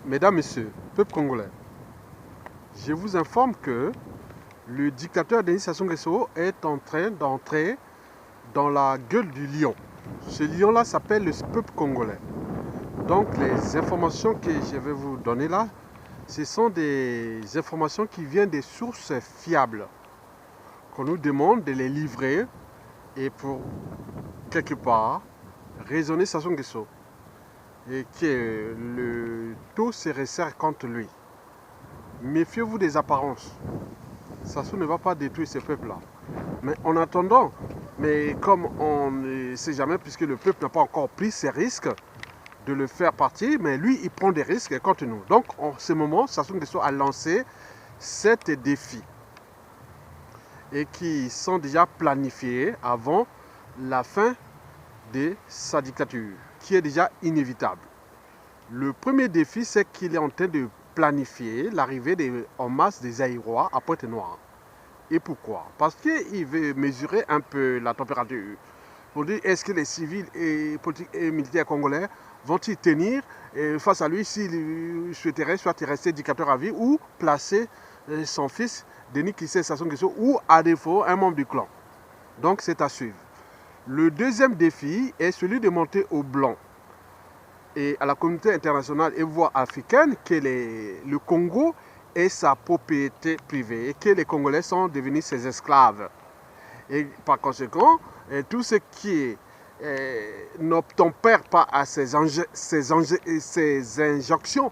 Mesdames, Messieurs, peuple congolais, je vous informe que le dictateur Denis Sassou Nguesso est en train d'entrer dans la gueule du lion. Ce lion-là s'appelle le peuple congolais. Donc les informations que je vais vous donner là, ce sont des informations qui viennent des sources fiables, qu'on nous demande de les livrer et pour quelque part raisonner Sassou Nguesso et que le tout se resserre contre lui. Méfiez-vous des apparences. Sassou ne va pas détruire ce peuple-là. Mais en attendant, mais comme on ne sait jamais, puisque le peuple n'a pas encore pris ses risques de le faire partir, mais lui, il prend des risques contre nous. Donc, en ce moment, Sassou Nguesso a lancé 7 défis et qui sont déjà planifiés avant la fin de sa dictature, qui est déjà inévitable. Le premier défi, c'est qu'il est en train de planifier l'arrivée en masse des Aïrois à Pointe-Noire. Et pourquoi? Parce qu'il veut mesurer un peu la température. Pour dire, est-ce que les civils et politiques et militaires congolais vont-ils tenir face à lui s'il souhaiterait soit rester dictateur à vie ou placer son fils, Denis Sassou Nguesso, ou à défaut, un membre du clan. Donc c'est à suivre. Le deuxième défi est celui de monter au blanc et à la communauté internationale et voire africaine que le Congo est sa propriété privée et que les Congolais sont devenus ses esclaves. Et par conséquent, tout ce qui n'obtempère pas à ces injonctions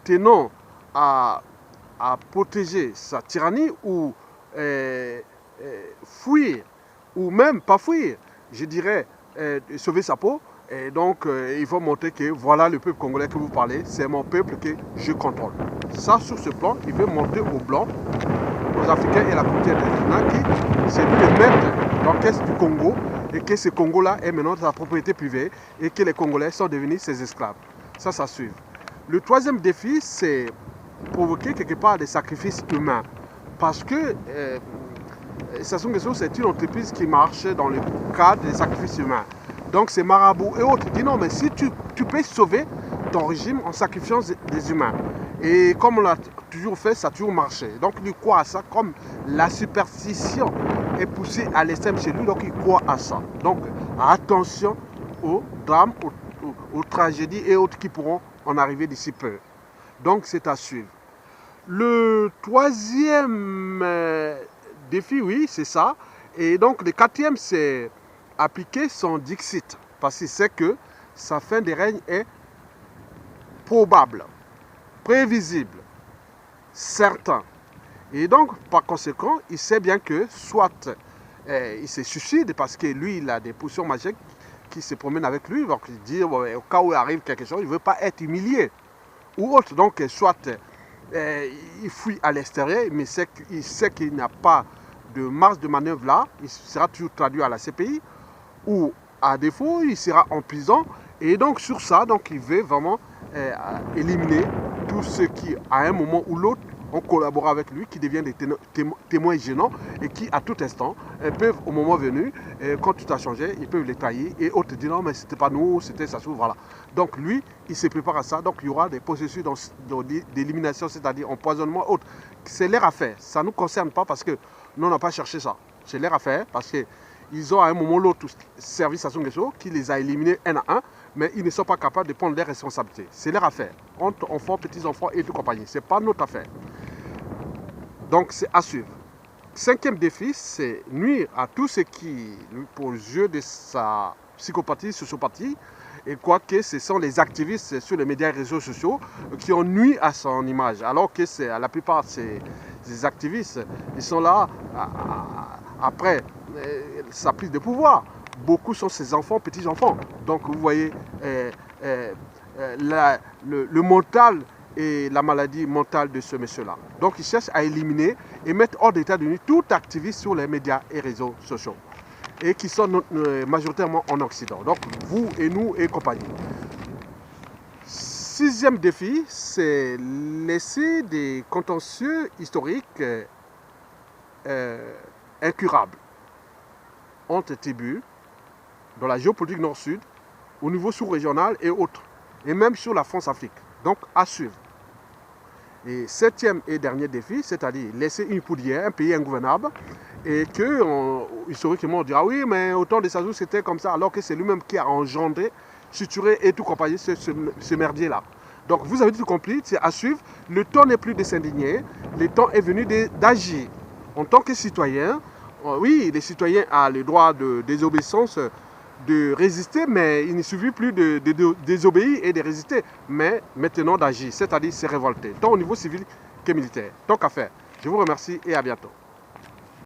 tenant à protéger sa tyrannie ou fuir, ou même pas fuir, je dirais sauver sa peau. Et donc, il faut montrer que voilà le peuple congolais que vous parlez, c'est mon peuple que je contrôle. Ça, sur ce plan, il veut montrer aux Blancs, aux Africains et à la communauté internationale qui c'est lui le maître de l'orchestre du Congo et que ce Congo-là est maintenant sa propriété privée et que les Congolais sont devenus ses esclaves. Ça suit. Le troisième défi, c'est provoquer quelque part des sacrifices humains. Parce que Sassou Nguesso, c'est une entreprise qui marche dans le cadre des sacrifices humains. Donc ces marabouts et autres disent non, mais si tu peux sauver ton régime en sacrifiant des humains. Et comme on l'a toujours fait, ça a toujours marché. Donc il croit à ça, comme la superstition est poussée à l'extrême chez lui, donc il croit à ça. Donc attention aux drames, aux tragédies et autres qui pourront en arriver d'ici peu. Donc c'est à suivre. Le troisième défi, oui, c'est ça. Et donc le quatrième, c'est appliquer son Dixit, parce qu'il sait que sa fin de règne est probable, prévisible, certain. Et donc, par conséquent, il sait bien que soit il se suicide parce que lui, il a des potions magiques qui se promènent avec lui, donc il dit au cas où il arrive quelque chose, il ne veut pas être humilié ou autre. Donc, soit il fuit à l'extérieur, mais il sait qu'il n'a pas de marge de manœuvre là, il sera toujours traduit à la CPI, ou à défaut, il sera en prison. Et donc sur ça, donc, il veut vraiment éliminer tous ceux qui, à un moment ou l'autre, ont collaboré avec lui, qui deviennent des témoins gênants et qui, à tout instant, peuvent, au moment venu, quand tout a changé, ils peuvent les trahir et autres disent non, mais c'était pas nous, c'était ça, voilà. Donc lui, il se prépare à ça. Donc il y aura des processus d'élimination, c'est-à-dire empoisonnement, autres. C'est leur affaire. Ça ne nous concerne pas parce que nous, on n'a pas cherché ça. C'est leur affaire parce que ils ont à un moment ou l'autre servi Sassou Nguesso qui les a éliminés un à un, mais ils ne sont pas capables de prendre leurs responsabilités. C'est leur affaire. Entre enfants, petits-enfants et tout compagnie. Ce n'est pas notre affaire. Donc c'est à suivre. Cinquième défi, c'est nuire à tous ceux qui, pour le jeu de sa psychopathie, sociopathie, et quoique ce sont les activistes sur les médias et réseaux sociaux qui ont nui à son image. Alors que la plupart de ces activistes, ils sont là après sa prise de pouvoir. Beaucoup sont ses enfants, petits-enfants. Donc vous voyez le mental et la maladie mentale de ce monsieur-là. Donc il cherche à éliminer et mettre hors d'état de nuire tout activiste sur les médias et réseaux sociaux. Et qui sont majoritairement en Occident. Donc vous et nous et compagnie. Sixième défi, c'est laisser des contentieux historiques incurables entre tribus dans la géopolitique nord-sud, au niveau sous-régional et autres, et même sur la France-Afrique. Donc à suivre. Et septième et dernier défi, c'est-à-dire laisser une poudrière, un pays ingouvernable, et que historiquement on dira oui, mais au temps de Sassou c'était comme ça, alors que c'est lui-même qui a engendré, suturé et tout compagnie ce merdier-là. Donc vous avez tout compris, c'est à suivre. Le temps n'est plus de s'indigner, le temps est venu d'agir. En tant que citoyen, oui, les citoyens ont le droit de désobéissance, de résister, mais il ne suffit plus de désobéir et de résister, mais maintenant d'agir, c'est-à-dire se révolter, tant au niveau civil que militaire. Tant qu'à faire. Je vous remercie et à bientôt.